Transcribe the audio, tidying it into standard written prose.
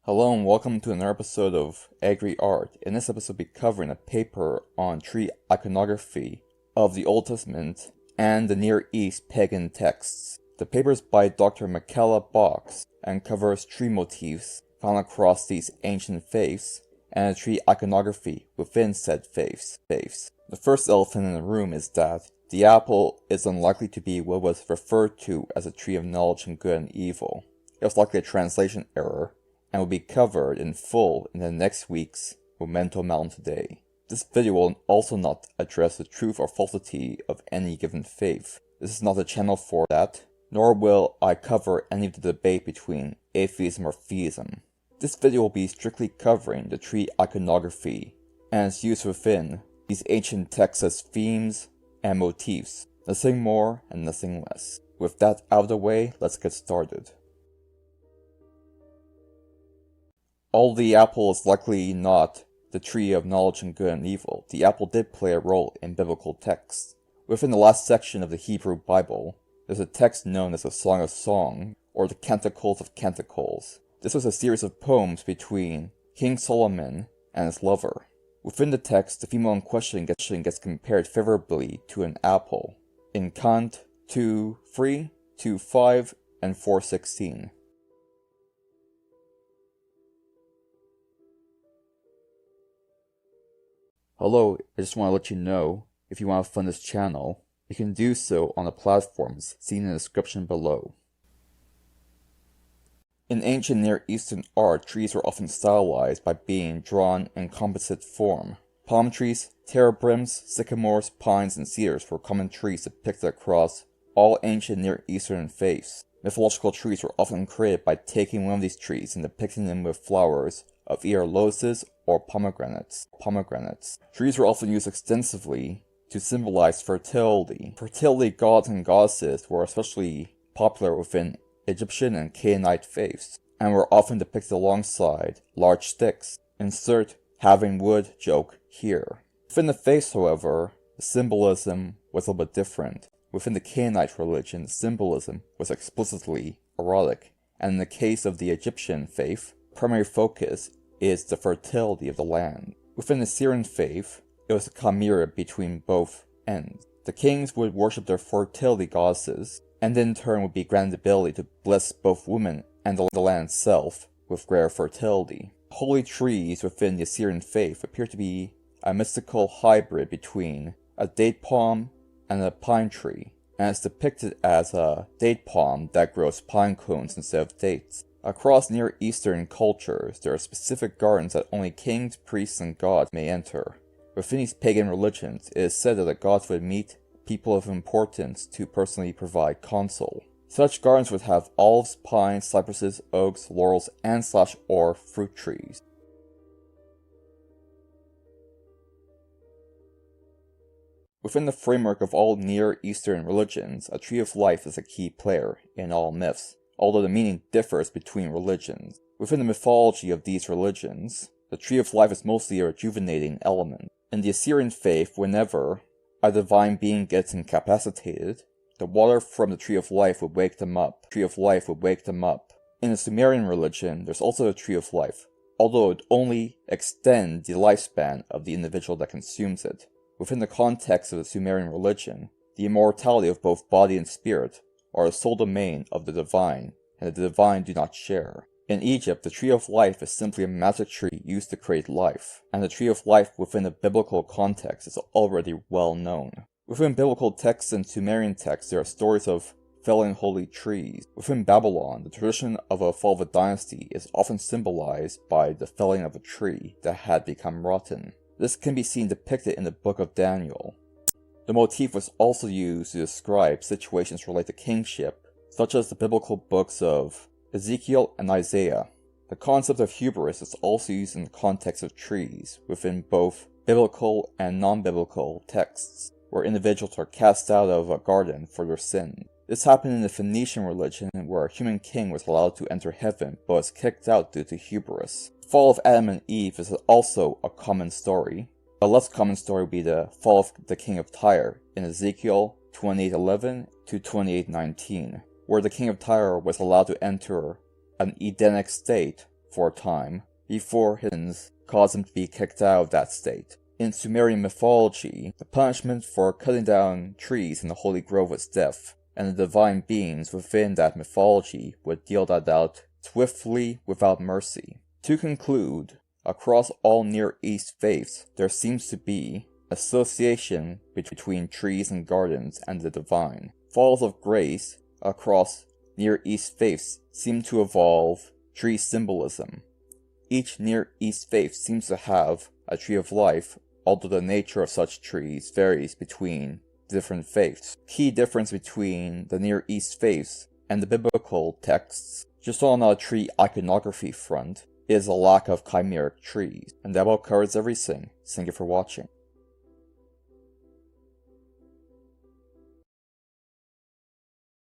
Hello and welcome to another episode of Agri Art. In this episode, we'll be covering a paper on tree iconography of the Old Testament and the Near East pagan texts. The paper is by Dr. Michaela Box and covers tree motifs found across these ancient faiths and the tree iconography within said faiths. The first elephant in the room is that the apple is unlikely to be what was referred to as a tree of knowledge and good and evil. It was likely a translation error, and will be covered in full in the next week's Memento Mountain Today. This video will also not address the truth or falsity of any given faith. This is not the channel for that, nor will I cover any of the debate between atheism or theism. This video will be strictly covering the tree iconography and its use within these ancient texts as themes and motifs. Nothing more and nothing less. With that out of the way, let's get started. Although the apple is likely not the tree of knowledge and good and evil, the apple did play a role in biblical texts. Within the last section of the Hebrew Bible, there's a text known as the Song of Songs, or the Canticles of Canticles. This was a series of poems between King Solomon and his lover. Within the text, the female in question gets compared favorably to an apple in Cant 2:3, 2:5, and 4:16. Hello, I just want to let you know, if you want to fund this channel, you can do so on the platforms seen in the description below. In ancient Near Eastern art, trees were often stylized by being drawn in composite form. Palm trees, terebrins, sycamores, pines, and cedars were common trees depicted across all ancient Near Eastern faiths. Mythological trees were often created by taking one of these trees and depicting them with flowers of either lotuses or pomegranates. Trees were often used extensively to symbolize fertility. Fertility gods and goddesses were especially popular within Egyptian and Canaanite faiths, and were often depicted alongside large sticks. Insert having wood joke here. Within the faiths, however, the symbolism was a little bit different. Within the Canaanite religion, the symbolism was explicitly erotic, and in the case of the Egyptian faith, primary focus is the fertility of the land. Within the Syrian faith, it was a chimera between both ends. The kings would worship their fertility goddesses, and in turn would be granted the ability to bless both women and the land itself with greater fertility. Holy trees within the Assyrian faith appear to be a mystical hybrid between a date palm and a pine tree, and is depicted as a date palm that grows pine cones instead of dates. Across Near Eastern cultures, there are specific gardens that only kings, priests, and gods may enter. Within these pagan religions, it is said that the gods would meet people of importance to personally provide counsel. Such gardens would have olives, pines, cypresses, oaks, laurels, and /or fruit trees. Within the framework of all Near Eastern religions, a tree of life is a key player in all myths, although the meaning differs between religions. Within the mythology of these religions, the tree of life is mostly a rejuvenating element. In the Assyrian faith, whenever a divine being gets incapacitated, the water from the tree of life would wake them up. In the Sumerian religion, there's also a tree of life, although it would only extend the lifespan of the individual that consumes it. Within the context of the Sumerian religion, the immortality of both body and spirit are the sole domain of the divine, and the divine do not share. In Egypt, the tree of life is simply a magic tree used to create life, and the tree of life within a biblical context is already well known. Within biblical texts and Sumerian texts, there are stories of felling holy trees. Within Babylon, the tradition of a fall of a dynasty is often symbolized by the felling of a tree that had become rotten. This can be seen depicted in the Book of Daniel. The motif was also used to describe situations related to kingship, such as the biblical books of Ezekiel and Isaiah. The concept of hubris is also used in the context of trees within both biblical and non-biblical texts, where individuals are cast out of a garden for their sin. This happened in the Phoenician religion, where a human king was allowed to enter heaven but was kicked out due to hubris. The fall of Adam and Eve is also a common story. A less common story would be the fall of the king of Tyre in Ezekiel 28:11 to 28:19, where the king of Tyre was allowed to enter an Edenic state for a time, before his sins caused him to be kicked out of that state. In Sumerian mythology, the punishment for cutting down trees in the Holy Grove was death, and the divine beings within that mythology would deal that out swiftly without mercy. To conclude, across all Near East faiths, there seems to be association between trees and gardens and the divine. Falls of grace across Near East faiths seem to evolve tree symbolism. Each Near East faith seems to have a tree of life, although the nature of such trees varies between different faiths. Key difference between the Near East faiths and the biblical texts, just on a tree iconography front, is a lack of chimeric trees. And that about covers everything. Thank you for watching.